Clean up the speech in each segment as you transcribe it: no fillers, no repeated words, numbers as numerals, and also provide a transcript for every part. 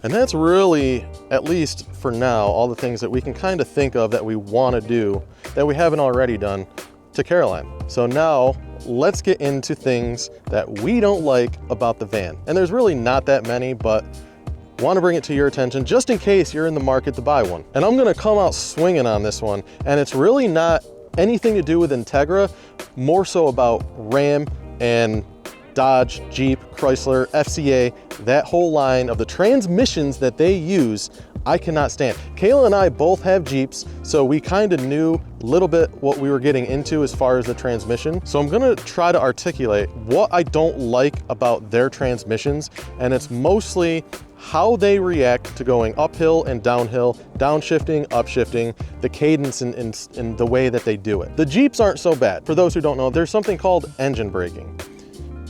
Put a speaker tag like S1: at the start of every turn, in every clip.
S1: And that's really, at least for now, all the things that we can kind of think of that we want to do that we haven't already done to Caroline. So now let's get into things that we don't like about the van. And there's really not that many, but want to bring it to your attention just in case you're in the market to buy one. And I'm going to come out swinging on this one. And it's really not anything to do with Entegra, more so about Ram and Dodge, Jeep, Chrysler, FCA, that whole line of the transmissions that they use, I cannot stand. Kayla and I both have Jeeps, so we kind of knew a little bit what we were getting into as far as the transmission. So I'm gonna try to articulate what I don't like about their transmissions, and it's mostly how they react to going uphill and downhill, downshifting, upshifting, the cadence in the way that they do it. The Jeeps aren't so bad. For those who don't know, there's something called engine braking.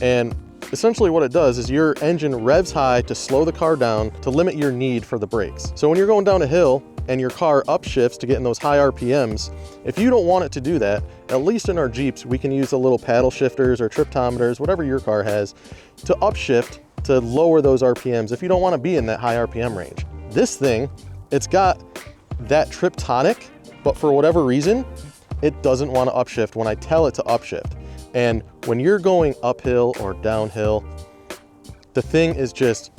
S1: And essentially what it does is your engine revs high to slow the car down to limit your need for the brakes. So when you're going down a hill and your car upshifts to get in those high RPMs, if you don't want it to do that, at least in our Jeeps, we can use the little paddle shifters or triptometers, whatever your car has, to upshift to lower those RPMs if you don't want to be in that high RPM range. This thing, it's got that triptonic, but for whatever reason, it doesn't want to upshift when I tell it to upshift. And when you're going uphill or downhill, the thing is just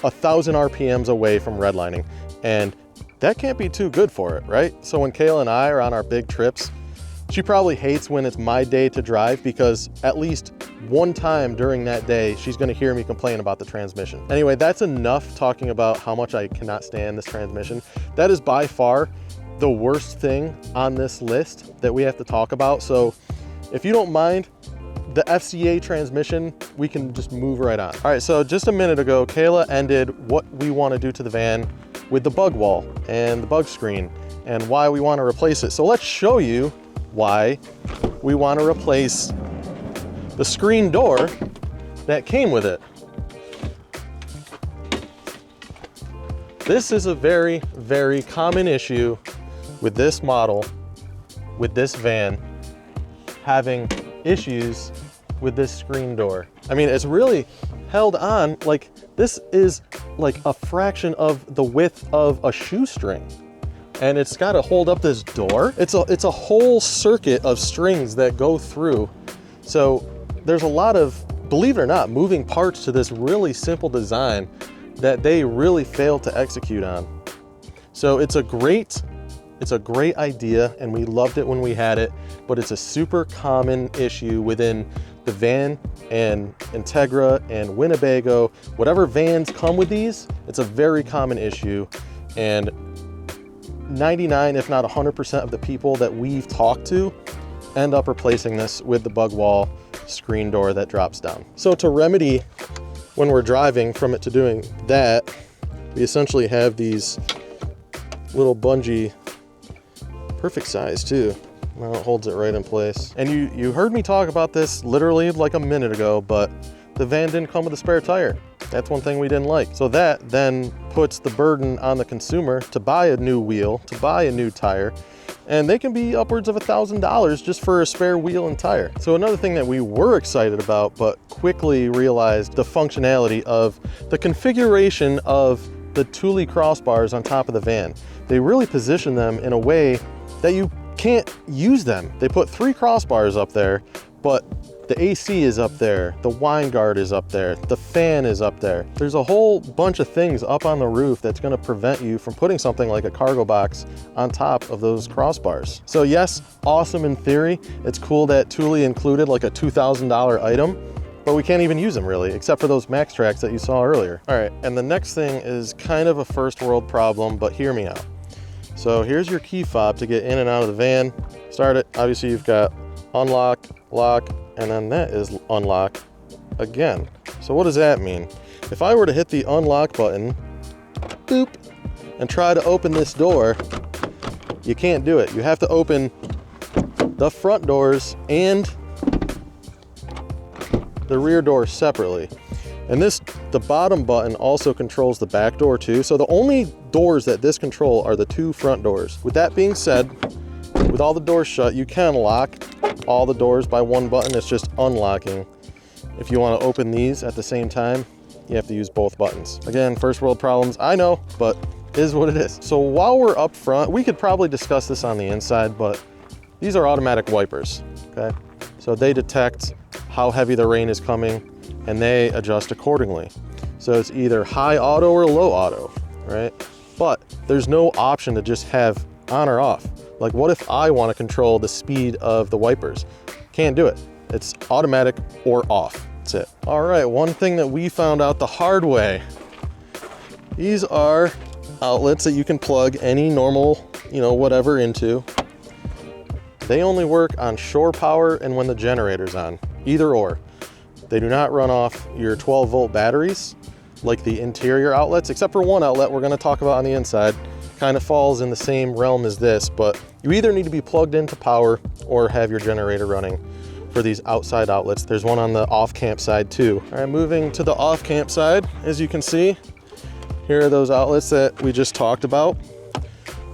S1: 1,000 RPMs away from redlining. And that can't be too good for it, right? So when Kayla and I are on our big trips, she probably hates when it's my day to drive because at least one time during that day, she's gonna hear me complain about the transmission. Anyway, that's enough talking about how much I cannot stand this transmission. That is by far the worst thing on this list that we have to talk about. So if you don't mind, the FCA transmission, we can just move right on. All right, so just a minute ago, Kayla ended what we want to do to the van with the bug wall and the bug screen and why we want to replace it. So let's show you why we want to replace the screen door that came with it. This is a very, very common issue with this model, with this van, having issues with this screen door. I mean, it's really held on, like this is like a fraction of the width of a shoestring. And it's got to hold up this door. It's a whole circuit of strings that go through. So there's a lot of, believe it or not, moving parts to this really simple design that they really failed to execute on. So it's a great idea and we loved it when we had it, but it's a super common issue within the van and Entegra and Winnebago. Whatever vans come with these, it's a very common issue. And 99, if not 100% of the people that we've talked to end up replacing this with the bug wall screen door that drops down. So to remedy when we're driving from it to doing that, we essentially have these little bungee, perfect size too. Well, it holds it right in place. And you heard me talk about this literally like a minute ago, but the van didn't come with a spare tire. That's one thing we didn't like. So that then puts the burden on the consumer to buy a new wheel, to buy a new tire, and they can be upwards of $1,000 just for a spare wheel and tire. So another thing that we were excited about, but quickly realized the functionality of the configuration of the Thule crossbars on top of the van. They really position them in a way that you can't use them. They put 3 crossbars up there, but the AC is up there, the wind guard is up there, the fan is up there. There's a whole bunch of things up on the roof that's gonna prevent you from putting something like a cargo box on top of those crossbars. So yes, awesome in theory. It's cool that Thule included like a $2,000 item, but we can't even use them really, except for those Max Tracks that you saw earlier. All right, and the next thing is kind of a first world problem, but hear me out. So here's your key fob to get in and out of the van. Start it, obviously you've got unlock, lock, and then that is unlock again. So what does that mean? If I were to hit the unlock button, boop, and try to open this door, you can't do it. You have to open the front doors and the rear door separately. And the bottom button also controls the back door too. So the only doors that this control are the 2 front doors. With that being said, with all the doors shut, you can lock all the doors by one button. It's just unlocking. If you want to open these at the same time, you have to use both buttons. Again, first world problems, I know, but it is what it is. So while we're up front, we could probably discuss this on the inside, but these are automatic wipers, okay? So they detect how heavy the rain is coming and they adjust accordingly. So it's either high auto or low auto, right? But there's no option to just have on or off. Like what if I want to control the speed of the wipers? Can't do it. It's automatic or off. That's it. All right, one thing that we found out the hard way. These are outlets that you can plug any normal, you know, whatever into. They only work on shore power and when the generator's on, either or. They do not run off your 12-volt batteries like the interior outlets, except for one outlet we're going to talk about on the inside. Kind of falls in the same realm as this, but you either need to be plugged into power or have your generator running for these outside outlets. There's one on the off-camp side too. All right, moving to the off-camp side, as you can see, here are those outlets that we just talked about.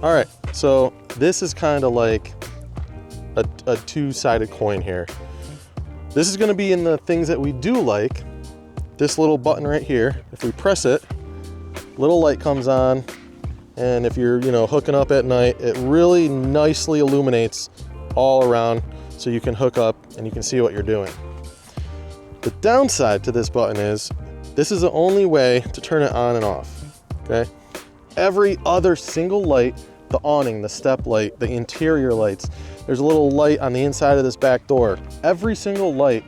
S1: All right, so this is kind of like a two-sided coin here. This is going to be in the things that we do like. This little button right here, if we press it, little light comes on, and if you're, you know, hooking up at night, it really nicely illuminates all around so you can hook up and you can see what you're doing. The downside to this button is this is the only way to turn it on and off, okay? Every other single light, the awning, the step light, the interior lights, there's a little light on the inside of this back door. Every single light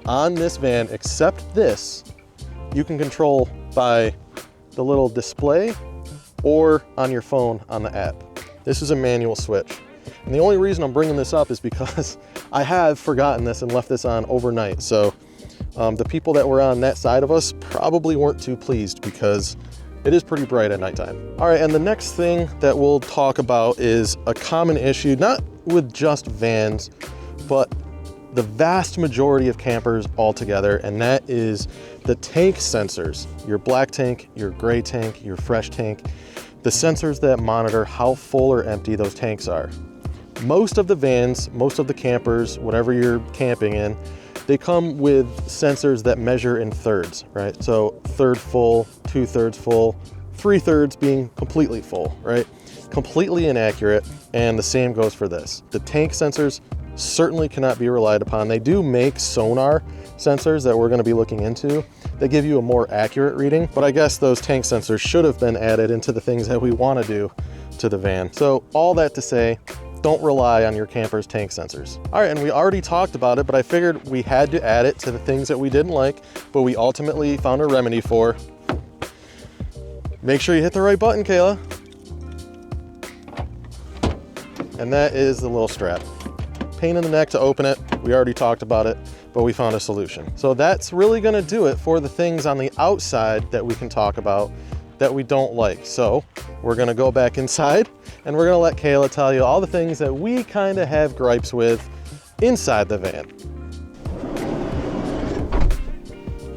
S1: on this van, except this, you can control by the little display or on your phone on the app. This is a manual switch. And the only reason I'm bringing this up is because I have forgotten this and left this on overnight. So the people that were on that side of us probably weren't too pleased because it is pretty bright at nighttime. All right, and the next thing that we'll talk about is a common issue, not with just vans, but the vast majority of campers altogether, and that is the tank sensors. Your black tank, your gray tank, your fresh tank, the sensors that monitor how full or empty those tanks are. Most of the vans, most of the campers, whatever you're camping in, they come with sensors that measure in thirds, right? So third full, 2/3 full, 3/3 being completely full, right? Completely inaccurate, and the same goes for this. The tank sensors certainly cannot be relied upon. They do make sonar sensors that we're going to be looking into that give you a more accurate reading, but I guess those tank sensors should have been added into the things that we want to do to the van. So all that to say, don't rely on your camper's tank sensors. All right, and we already talked about it, but I figured we had to add it to the things that we didn't like, but we ultimately found a remedy for. Make sure you hit the right button, Kayla. And that is the little strap. Pain in the neck to open it. We already talked about it, but we found a solution. So that's really gonna do it for the things on the outside that we can talk about that we don't like. So we're gonna go back inside and we're gonna let Kayla tell you all the things that we kind of have gripes with inside the van.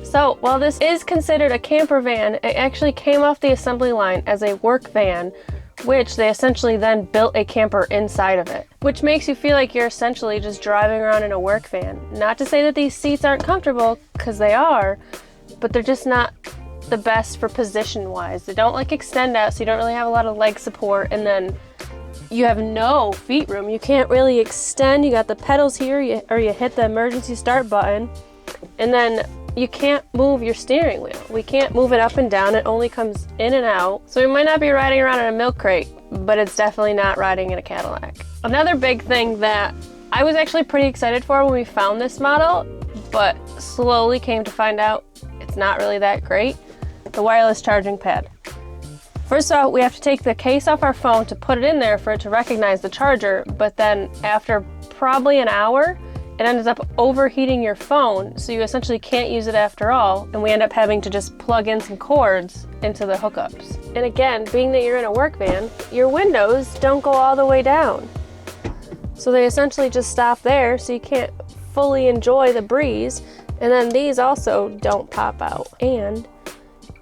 S2: So while this is considered a camper van, it actually came off the assembly line as a work van, which they essentially then built a camper inside of it, which makes you feel like you're essentially just driving around in a work van. Not to say that these seats aren't comfortable, because they are, but they're just not the best for position wise. They don't like extend out, so you don't really have a lot of leg support, and then you have no feet room. You can't really extend. You got the pedals here, or you hit the emergency start button, and then you can't move your steering wheel. We can't move it up and down. It only comes in and out. So we might not be riding around in a milk crate, but it's definitely not riding in a Cadillac. Another big thing that I was actually pretty excited for when we found this model, but slowly came to find out it's not really that great: the wireless charging pad. First of all, we have to take the case off our phone to put it in there for it to recognize the charger, but then after probably an hour, it ends up overheating your phone, so you essentially can't use it after all, and we end up having to just plug in some cords into the hookups. And again, being that you're in a work van, your windows don't go all the way down. So they essentially just stop there, so you can't fully enjoy the breeze, and then these also don't pop out. And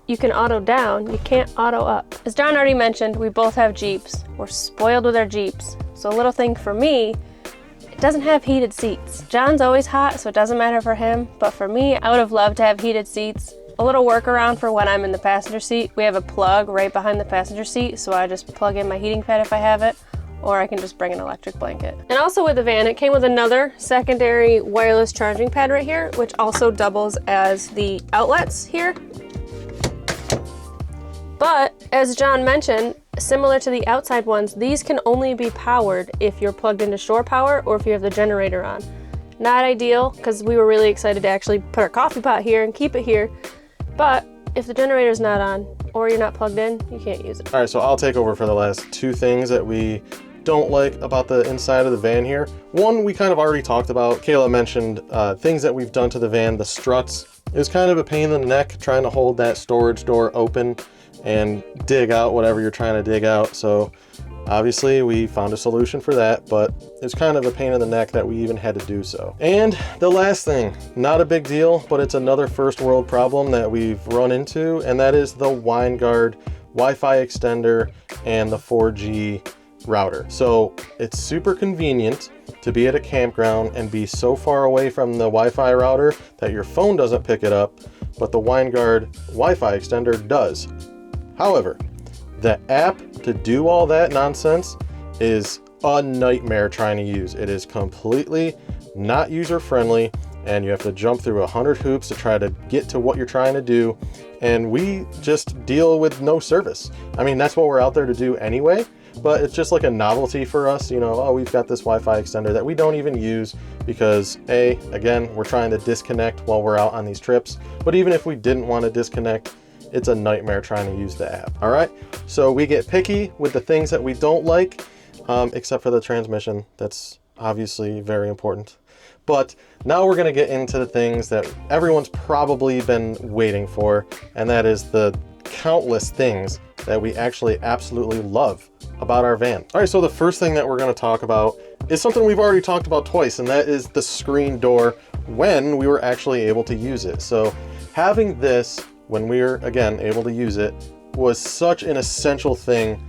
S2: you can auto down, you can't auto up. As John already mentioned, we both have Jeeps. We're spoiled with our Jeeps. So a little thing for me, it doesn't have heated seats. John's always hot, so it doesn't matter for him, but for me, I would have loved to have heated seats. A little workaround for when I'm in the passenger seat, we have a plug right behind the passenger seat, so I just plug in my heating pad if I have it, or I can just bring an electric blanket. And also with the van, it came with another secondary wireless charging pad right here, which also doubles as the outlets here. But as John mentioned, similar to the outside ones, these can only be powered if you're plugged into shore power or if you have the generator on. Not ideal, because we were really excited to actually put our coffee pot here and keep it here. But if the generator's not on or you're not plugged in, you can't use it.
S1: All right, so I'll take over for the last two things that we don't like about the inside of the van here. One, we kind of already talked about. Kayla mentioned things that we've done to the van, the struts. It was kind of a pain in the neck trying to hold that storage door open and dig out whatever you're trying to dig out. So obviously we found a solution for that, but it's kind of a pain in the neck that we even had to do so. And the last thing, not a big deal, but it's another first world problem that we've run into, and that is the WineGuard Wi-Fi extender and the 4G router. So it's super convenient to be at a campground and be so far away from the Wi-Fi router that your phone doesn't pick it up, but the WineGuard Wi-Fi extender does. However, the app to do all that nonsense is a nightmare trying to use. It is completely not user-friendly, and you have to jump through 100 hoops to try to get to what you're trying to do, and we just deal with no service. I mean, that's what we're out there to do anyway, but it's just like a novelty for us, you know, oh, we've got this Wi-Fi extender that we don't even use because again, we're trying to disconnect while we're out on these trips, but even if we didn't want to disconnect, it's a nightmare trying to use the app. All right, so we get picky with the things that we don't like, except for the transmission. That's obviously very important. But now we're gonna get into the things that everyone's probably been waiting for, and that is the countless things that we actually absolutely love about our van. All right, so the first thing that we're gonna talk about is something we've already talked about twice, and that is the screen door when we were actually able to use it. So having this when we were, again, able to use it, was such an essential thing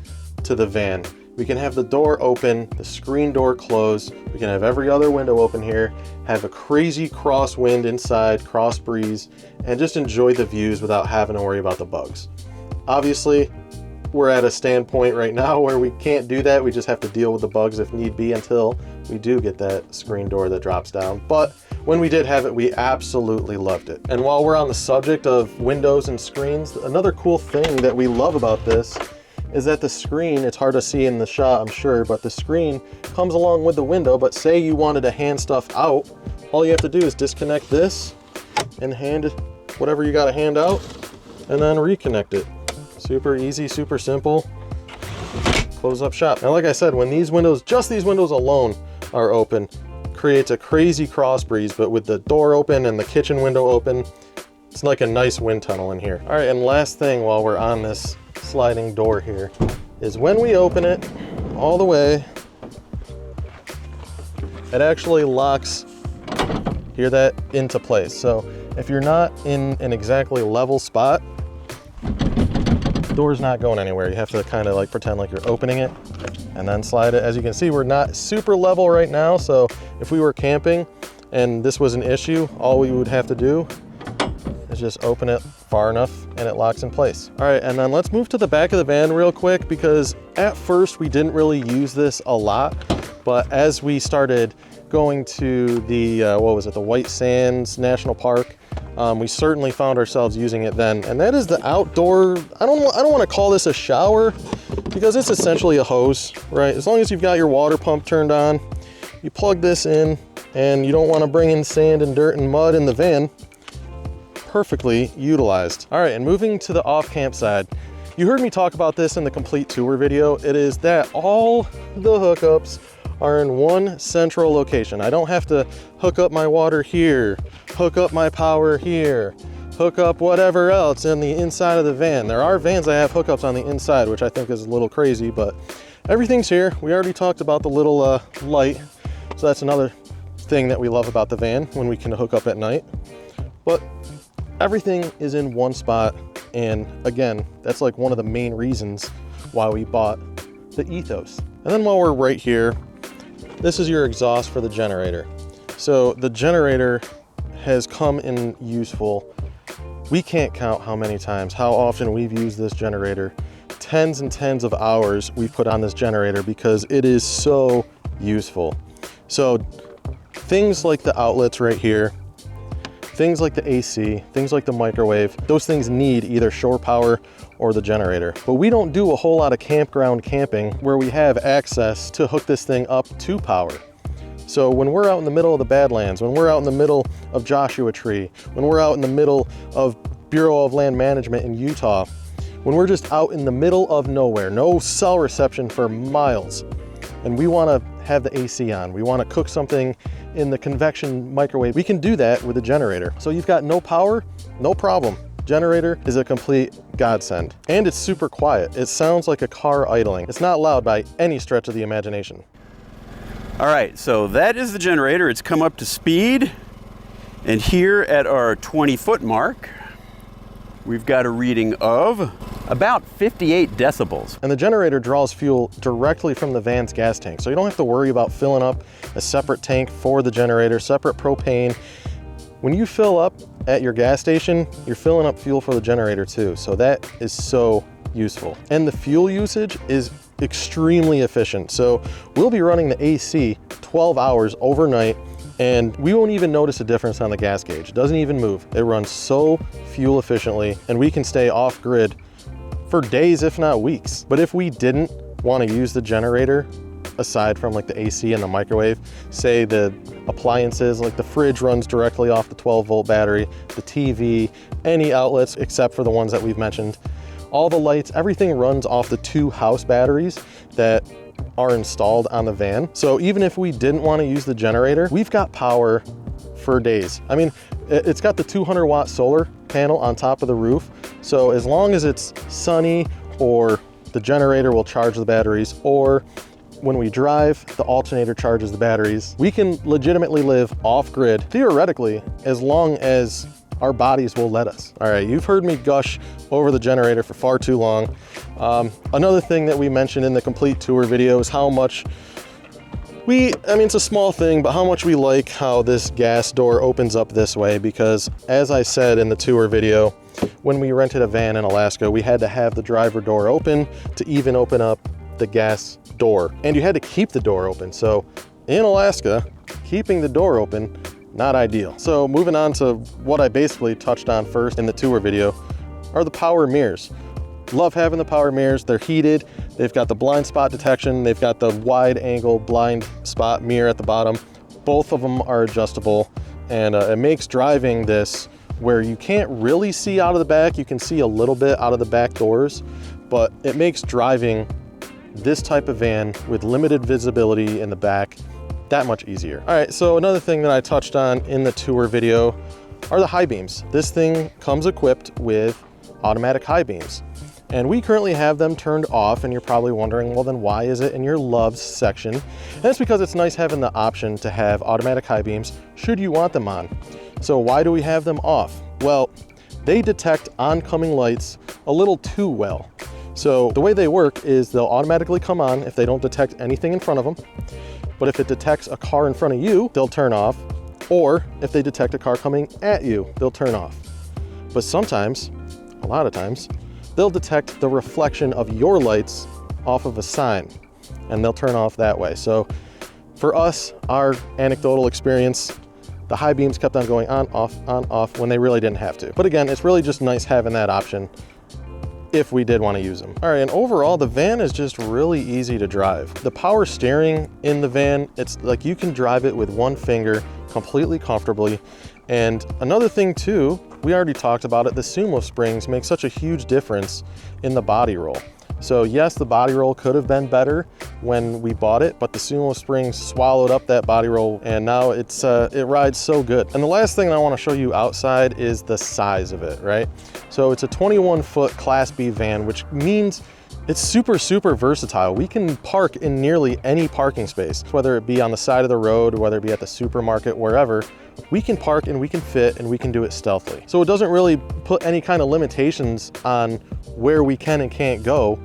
S1: to the van. We can have the door open, the screen door closed, we can have every other window open here, have a crazy crosswind inside, cross breeze, and just enjoy the views without having to worry about the bugs. Obviously, we're at a standpoint right now where we can't do that. We just have to deal with the bugs if need be until we do get that screen door that drops down. But when we did have it, we absolutely loved it. And while we're on the subject of windows and screens, another cool thing that we love about this is that the screen, it's hard to see in the shot, I'm sure, but the screen comes along with the window. But say you wanted to hand stuff out, all you have to do is disconnect this and hand whatever you got to hand out and then reconnect it. Super easy, super simple. Close up shop. And like I said, when these windows, just these windows alone are open, creates a crazy cross breeze, but with the door open and the kitchen window open, it's like a nice wind tunnel in here. All right, and last thing while we're on this sliding door here is when we open it all the way, it actually locks, hear that, into place. So if you're not in an exactly level spot, the door's not going anywhere. You have to kind of like pretend like you're opening it and then slide it. As you can see, we're not super level right now. So if we were camping and this was an issue, all we would have to do is just open it far enough and it locks in place. All right, and then let's move to the back of the van real quick, because at first we didn't really use this a lot, but as we started going to the, what was it, the White Sands National Park, we certainly found ourselves using it then. And that is the outdoor, I don't want to call this a shower because it's essentially a hose, right? As long as you've got your water pump turned on, you plug this in and you don't want to bring in sand and dirt and mud in the van, perfectly utilized. All right, and moving to the off-camp side, you heard me talk about this in the complete tour video. It is that all the hookups are in one central location. I don't have to hook up my water here, hook up my power here, hook up whatever else in the inside of the van. There are vans that have hookups on the inside, which I think is a little crazy, but everything's here. We already talked about the little light, so that's another thing that we love about the van, when we can hook up at night. But everything is in one spot, and again, that's like one of the main reasons why we bought the Ethos. And then while we're right here, this is your exhaust for the generator. So the generator has come in useful We can't count how many times, how often we've used this generator. Tens and tens of hours we've put on this generator because it is so useful. So things like the outlets right here, things like the AC, things like the microwave, those things need either shore power or the generator. But we don't do a whole lot of campground camping where we have access to hook this thing up to power. So when we're out in the middle of the Badlands, when we're out in the middle of Joshua Tree, when we're out in the middle of Bureau of Land Management in Utah, when we're just out in the middle of nowhere, no cell reception for miles, and we want to have the AC on, we want to cook something in the convection microwave, we can do that with a generator. So you've got no power, no problem. Generator is a complete godsend. And it's super quiet. It sounds like a car idling. It's not loud by any stretch of the imagination.
S3: All right, so that is the generator. It's come up to speed. And here at our 20-foot mark, we've got a reading of about 58 decibels.
S1: And the generator draws fuel directly from the van's gas tank. So you don't have to worry about filling up a separate tank for the generator, separate propane. When you fill up at your gas station, you're filling up fuel for the generator too. So that is so useful. And the fuel usage is extremely efficient. So we'll be running the AC 12 hours overnight and we won't even notice a difference on the gas gauge. It doesn't even move. It runs so fuel efficiently and we can stay off grid for days, if not weeks. But if we didn't want to use the generator, aside from like the AC and the microwave, say the appliances, like the fridge runs directly off the 12-volt battery, the TV, any outlets except for the ones that we've mentioned, all the lights, everything runs off the 2 house batteries that are installed on the van. So even if we didn't want to use the generator, we've got power for days. I mean, it's got the 200-watt solar panel on top of the roof. So as long as it's sunny, or the generator will charge the batteries, or when we drive, the alternator charges the batteries, we can legitimately live off grid, theoretically, as long as our bodies will let us. All right, you've heard me gush over the generator for far too long. Another thing that we mentioned in the complete tour video is how much I mean, it's a small thing, but how much we like how this gas door opens up this way, because as I said in the tour video, when we rented a van in Alaska, we had to have the driver door open to even open up the gas door. And you had to keep the door open. So in Alaska, keeping the door open, not ideal. So moving on to what I basically touched on first in the tour video are the power mirrors. Love having the power mirrors. They're heated. They've got the blind spot detection. They've got the wide angle blind spot mirror at the bottom. Both of them are adjustable, and it makes driving this where you can't really see out of the back. You can see a little bit out of the back doors, but it makes driving this type of van with limited visibility in the back that much easier. All right, so another thing that I touched on in the tour video are the high beams. This thing comes equipped with automatic high beams, and we currently have them turned off, and you're probably wondering, well, then why is it in your loves section? And it's because it's nice having the option to have automatic high beams should you want them on. So why do we have them off? Well, they detect oncoming lights a little too well. So the way they work is they'll automatically come on if they don't detect anything in front of them. But if it detects a car in front of you, they'll turn off. Or if they detect a car coming at you, they'll turn off. But sometimes, a lot of times, they'll detect the reflection of your lights off of a sign, and they'll turn off that way. So for us, our anecdotal experience, the high beams kept on going on, off when they really didn't have to. But again, it's really just nice having that option if we did want to use them. All right, and overall, the van is just really easy to drive. The power steering in the van, it's like you can drive it with one finger completely comfortably. And another thing too, we already talked about it, the Sumo springs make such a huge difference in the body roll. So yes, the body roll could have been better when we bought it, but the Sumo springs swallowed up that body roll, and now it rides so good. And the last thing I want to show you outside is the size of it, right? So it's a 21-foot Class B van, which means it's super, super versatile. We can park in nearly any parking space, whether it be on the side of the road, whether it be at the supermarket, wherever. We can park and we can fit and we can do it stealthily. So it doesn't really put any kind of limitations on where we can and can't go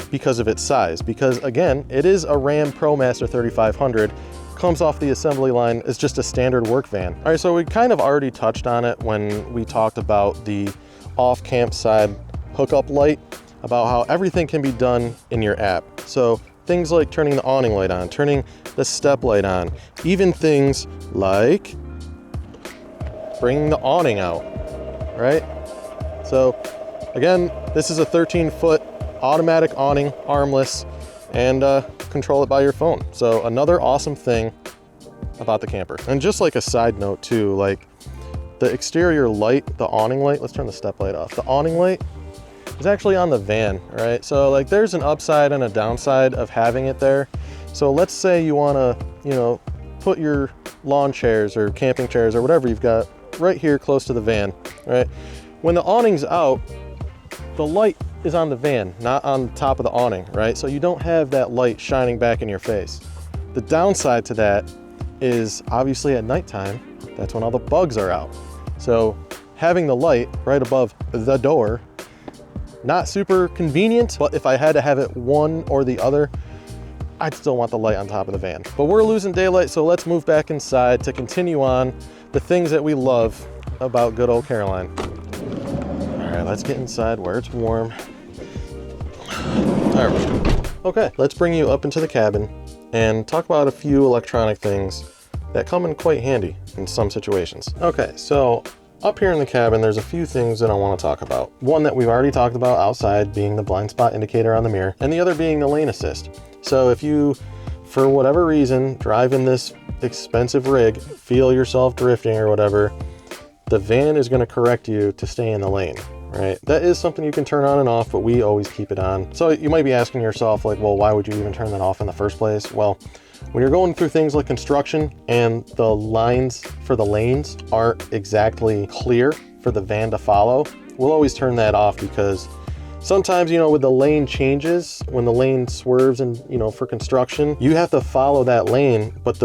S1: because of its size. Because again, it is a Ram ProMaster 3500, comes off the assembly line, is just a standard work van. All right, so we kind of already touched on it when we talked about the off campsite hookup light about how everything can be done in your app. So things like turning the awning light on, turning the step light on, even things like bringing the awning out, right? So again, this is a 13-foot automatic awning, armless, and control it by your phone. So another awesome thing about the camper. And just like a side note too, like the exterior light, the awning light, let's turn the step light off. The awning light is actually on the van, right? So like there's an upside and a downside of having it there. So let's say you wanna, you know, put your lawn chairs or camping chairs or whatever you've got right here close to the van, right? When the awning's out, the light is on the van, not on top of the awning, right? So you don't have that light shining back in your face. The downside to that is obviously at nighttime, that's when all the bugs are out. So having the light right above the door, not super convenient, but if I had to have it one or the other, I'd still want the light on top of the van. But we're losing daylight, so let's move back inside to continue on the things that we love about good old Caroline. All right, let's get inside where it's warm. All right. Okay, let's bring you up into the cabin and talk about a few electronic things that come in quite handy in some situations. Okay, so up here in the cabin, there's a few things that I want to talk about. One that we've already talked about outside being the blind spot indicator on the mirror, and the other being the lane assist. So if you, for whatever reason, drive in this expensive rig, feel yourself drifting or whatever, the van is going to correct you to stay in the lane, right? That is something you can turn on and off, but we always keep it on. So you might be asking yourself like, well, why would you even turn that off in the first place? Well, when you're going through things like construction and the lines for the lanes aren't exactly clear for the van to follow, we'll always turn that off because sometimes, you know, with the lane changes, when the lane swerves and, you know, for construction, you have to follow that lane, but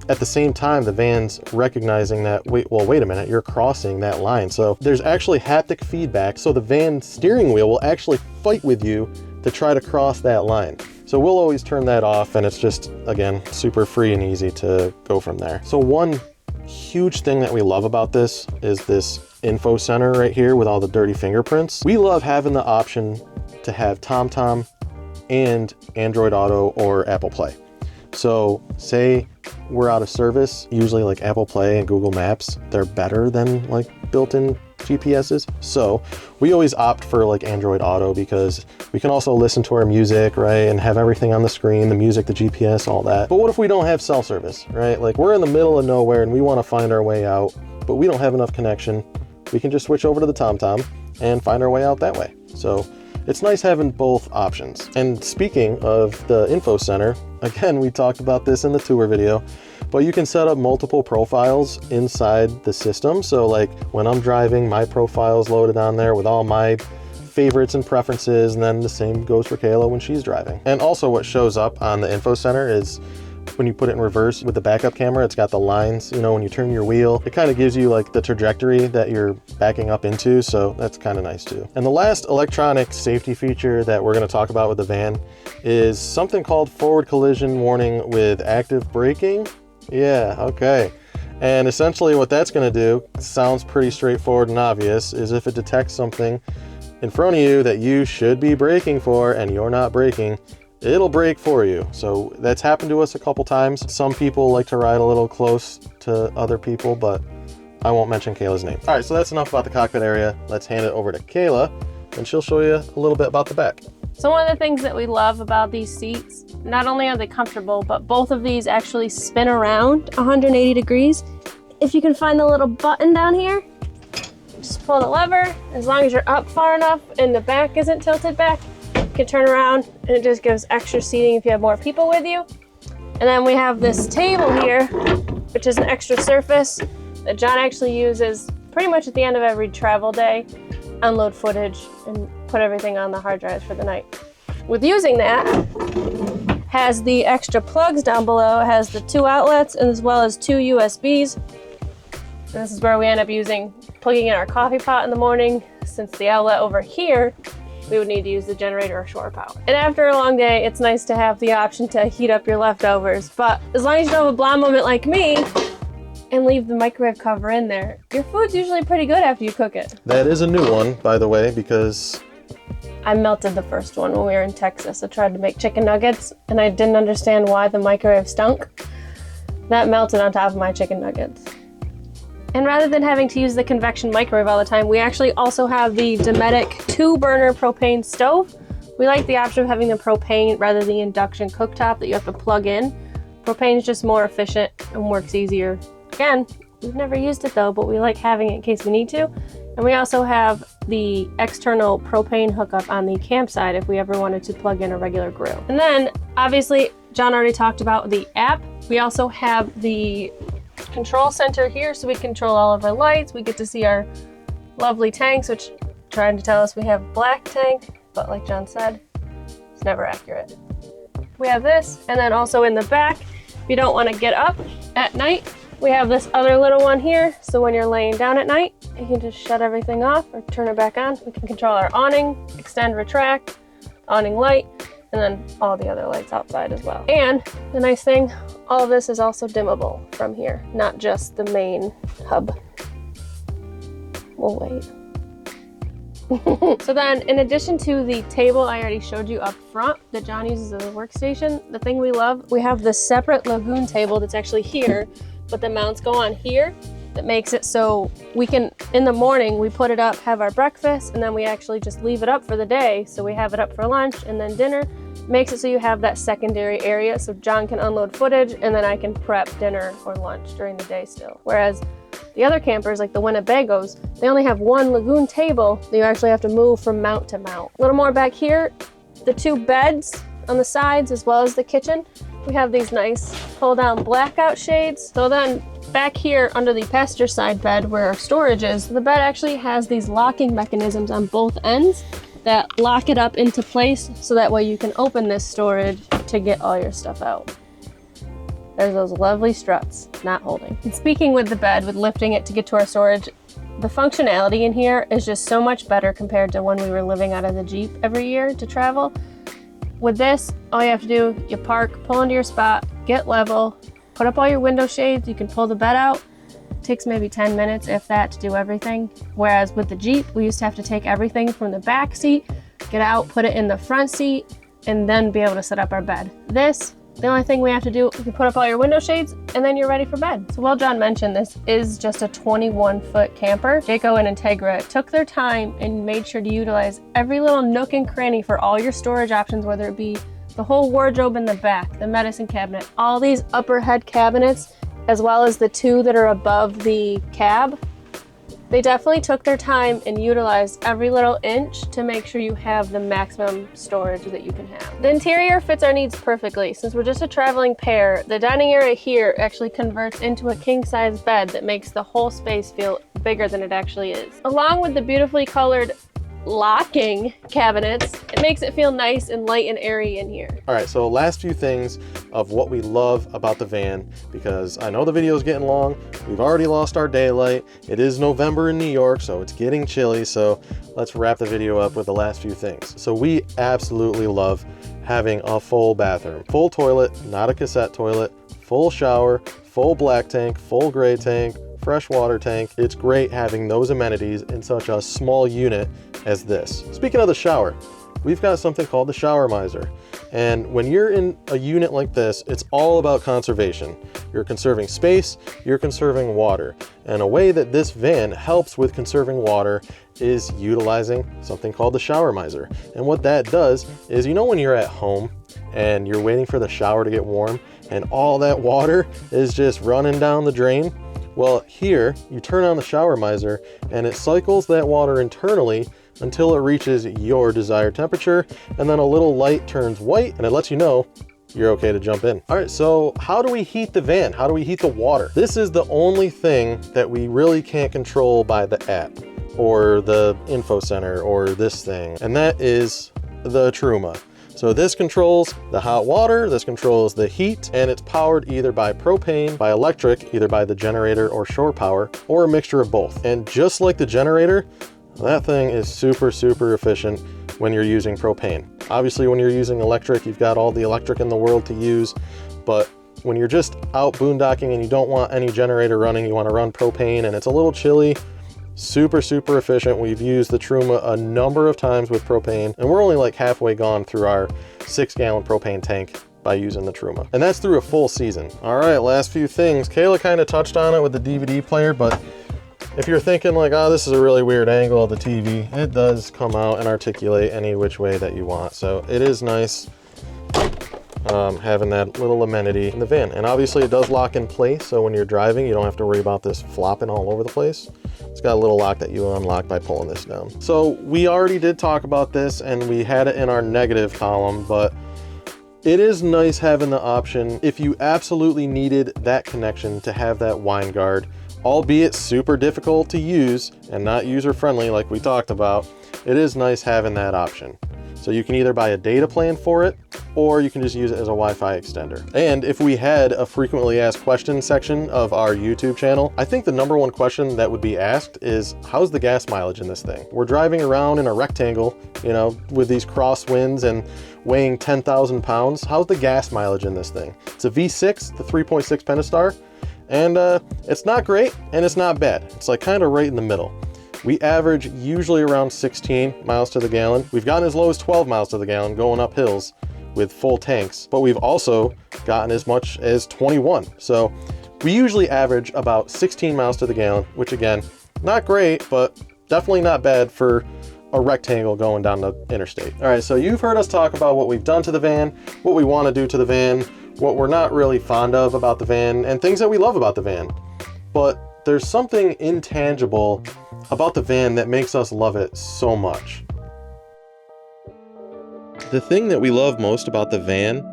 S1: at the same time, the van's recognizing that, wait a minute, you're crossing that line. So there's actually haptic feedback. So the van steering wheel will actually fight with you to try to cross that line. So we'll always turn that off, and it's just, again, super free and easy to go from there. So one huge thing that we love about this is this info center right here with all the dirty fingerprints. We love having the option to have TomTom and Android Auto or Apple Play. So say we're out of service, usually like Apple Play and Google Maps, they're better than like built-in GPSs. So we always opt for like Android Auto because we can also listen to our music, right? And have everything on the screen, the music, the GPS, all that. But what if we don't have cell service, right? Like we're in the middle of nowhere and we want to find our way out, but we don't have enough connection. We can just switch over to the TomTom and find our way out that way. So it's nice having both options. And speaking of the info center, again, we talked about this in the tour video, but you can set up multiple profiles inside the system. So like when I'm driving, my profile is loaded on there with all my favorites and preferences, and then the same goes for Kayla when she's driving. And also what shows up on the info center is when you put it in reverse with the backup camera, it's got the lines, you know, when you turn your wheel, it kind of gives you like the trajectory that you're backing up into. So that's kind of nice too. And the last electronic safety feature that we're going to talk about with the van is something called forward collision warning with active braking. Yeah, okay. And essentially what that's going to do, sounds pretty straightforward and obvious, is if it detects something in front of you that you should be braking for and you're not braking, it'll brake for you. So that's happened to us a couple times. Some people like to ride a little close to other people, but I won't mention Kayla's name. All right, so that's enough about the cockpit area. Let's hand it over to Kayla and she'll show you a little bit about the back.
S2: So one of the things that we love about these seats, not only are they comfortable, but both of these actually spin around 180 degrees. If you can find the little button down here, just pull the lever. As long as you're up far enough and the back isn't tilted back, you can turn around and it just gives extra seating if you have more people with you. And then we have this table here, which is an extra surface that John actually uses pretty much at the end of every travel day, unload footage and put everything on the hard drives for the night. With using that, has the extra plugs down below, it has the 2 outlets as well as 2 USBs. And this is where we end up plugging in our coffee pot in the morning. Since the outlet over here, we would need to use the generator or shore power. And after a long day, it's nice to have the option to heat up your leftovers. But as long as you don't have a blonde moment like me, and leave the microwave cover in there, your food's usually pretty good after you cook it.
S1: That is a new one, by the way, because
S2: I melted the first one when we were in Texas. I tried to make chicken nuggets and I didn't understand why the microwave stunk. That melted on top of my chicken nuggets. And rather than having to use the convection microwave all the time, we actually also have the Dometic 2-burner propane stove. We like the option of having the propane rather than the induction cooktop that you have to plug in. Propane is just more efficient and works easier. Again, we've never used it though, but we like having it in case we need to. And we also have the external propane hookup on the campsite if we ever wanted to plug in a regular grill. And then, obviously, John already talked about the app. We also have the control center here, so we control all of our lights. We get to see our lovely tanks, which trying to tell us we have black tank, but like John said, it's never accurate. We have this, and then also in the back, if you don't want to get up at night, we have this other little one here, so when you're laying down at night, you can just shut everything off or turn it back on. We can control our awning, extend, retract, awning light, and then all the other lights outside as well. And the nice thing, all of this is also dimmable from here, not just the main hub. We'll wait. So then, in addition to the table I already showed you up front that John uses as a workstation, the thing we love, we have this separate lagoon table that's actually here, but the mounts go on here. That makes it so we can, in the morning, we put it up, have our breakfast, and then we actually just leave it up for the day. So we have it up for lunch and then dinner. Makes it so you have that secondary area so John can unload footage and then I can prep dinner or lunch during the day still. Whereas the other campers, like the Winnebagos, they only have one lagoon table that you actually have to move from mount to mount. A little more back here, the 2 beds on the sides as well as the kitchen. We have these nice pull-down blackout shades. So then back here under the passenger side bed where our storage is, the bed actually has these locking mechanisms on both ends that lock it up into place so that way you can open this storage to get all your stuff out. There's those lovely struts, not holding. And speaking with the bed, with lifting it to get to our storage, the functionality in here is just so much better compared to when we were living out of the Jeep every year to travel. With this, all you have to do, you park, pull into your spot, get level, put up all your window shades, you can pull the bed out. It takes maybe 10 minutes, if that, to do everything. Whereas with the Jeep, we used to have to take everything from the back seat, get out, put it in the front seat, and then be able to set up our bed. This, the only thing we have to do, you can put up all your window shades, and then you're ready for bed. So while John mentioned this is just a 21-foot camper, Jayco and Entegra took their time and made sure to utilize every little nook and cranny for all your storage options, whether it be the whole wardrobe in the back, the medicine cabinet, all these upper head cabinets, as well as the 2 that are above the cab. They definitely took their time and utilized every little inch to make sure you have the maximum storage that you can have. The interior fits our needs perfectly. Since we're just a traveling pair, the dining area here actually converts into a king-size bed that makes the whole space feel bigger than it actually is. Along with the beautifully colored locking cabinets, it makes it feel nice and light and airy in here.
S1: All right, so last few things of what we love about the van, because I know the video is getting long. We've already lost our daylight. It is November in New York, so it's getting chilly. So let's wrap the video up with the last few things. So we absolutely love having a full bathroom, full toilet, not a cassette toilet, full shower, full black tank, full gray tank, fresh water tank. It's great having those amenities in such a small unit as this. Speaking of the shower, we've got something called the shower miser. And when you're in a unit like this, it's all about conservation. You're conserving space, you're conserving water. And a way that this van helps with conserving water is utilizing something called the shower miser. And what that does is, you know, when you're at home and you're waiting for the shower to get warm and all that water is just running down the drain? Well, here you turn on the shower miser and it cycles that water internally until it reaches your desired temperature, and then a little light turns white and it lets you know you're okay to jump in. All right, so how do we heat the van? How do we heat the water? This is the only thing that we really can't control by the app or the info center or this thing, and that is the Truma. So this controls the hot water, this controls the heat, and it's powered either by propane, by electric, either by the generator or shore power, or a mixture of both. And just like the generator, that thing is super, super efficient when you're using propane. Obviously, when you're using electric, you've got all the electric in the world to use, but when you're just out boondocking and you don't want any generator running, you want to run propane and it's a little chilly, super, super efficient. We've used the Truma a number of times with propane, and we're only like halfway gone through our 6-gallon propane tank by using the Truma. And that's through a full season. All right, last few things. Kayla kind of touched on it with the DVD player, but if you're thinking like, oh, this is a really weird angle of the TV, it does come out and articulate any which way that you want. So it is nice having that little amenity in the van. And obviously it does lock in place, so when you're driving, you don't have to worry about this flopping all over the place. It's got a little lock that you unlock by pulling this down. So we already did talk about this and we had it in our negative column, but it is nice having the option, if you absolutely needed that connection, to have that wine guard, albeit super difficult to use and not user friendly like we talked about. It is nice having that option. So you can either buy a data plan for it, or you can just use it as a Wi-Fi extender. And if we had a frequently asked questions section of our YouTube channel, I think the #1 question that would be asked is, how's the gas mileage in this thing? We're driving around in a rectangle, you know, with these crosswinds and weighing 10,000 pounds. How's the gas mileage in this thing? It's a V6, the 3.6 Pentastar, and it's not great and it's not bad. It's like kind of right in the middle. We average usually around 16 miles to the gallon. We've gotten as low as 12 miles to the gallon going up hills with full tanks, but we've also gotten as much as 21. So we usually average about 16 miles to the gallon, which again, not great, but definitely not bad for a rectangle going down the interstate. All right, so you've heard us talk about what we've done to the van, what we want to do to the van, what we're not really fond of about the van, and things that we love about the van. But there's something intangible about the van that makes us love it so much. The thing that we love most about the van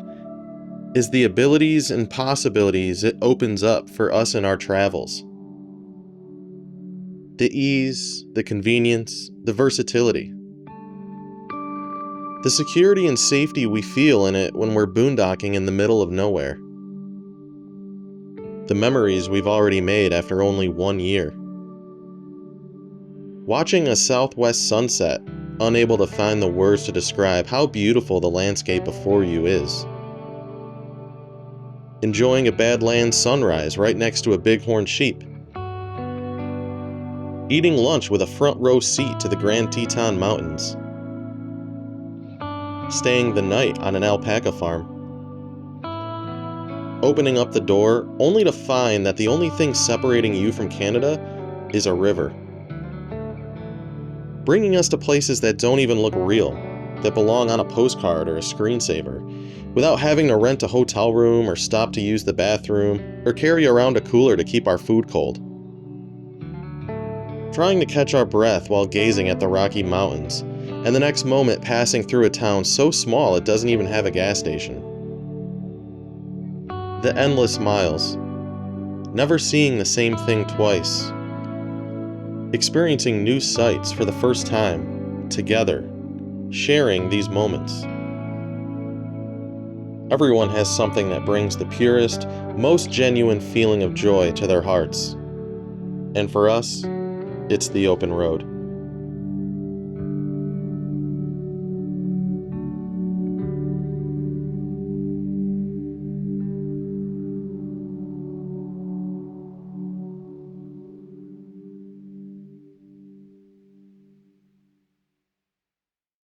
S1: is the abilities and possibilities it opens up for us in our travels. The ease, the convenience, the versatility. The security and safety we feel in it when we're boondocking in the middle of nowhere. The memories we've already made after only 1 year. Watching a southwest sunset, unable to find the words to describe how beautiful the landscape before you is. Enjoying a Badlands sunrise right next to a bighorn sheep. Eating lunch with a front row seat to the Grand Teton Mountains. Staying the night on an alpaca farm. Opening up the door only to find that the only thing separating you from Canada is a river. Bringing us to places that don't even look real, that belong on a postcard or a screensaver, without having to rent a hotel room or stop to use the bathroom or carry around a cooler to keep our food cold. Trying to catch our breath while gazing at the Rocky Mountains, and the next moment passing through a town so small it doesn't even have a gas station. The endless miles, never seeing the same thing twice. Experiencing new sights for the first time, together, sharing these moments. Everyone has something that brings the purest, most genuine feeling of joy to their hearts. And for us, it's the open road.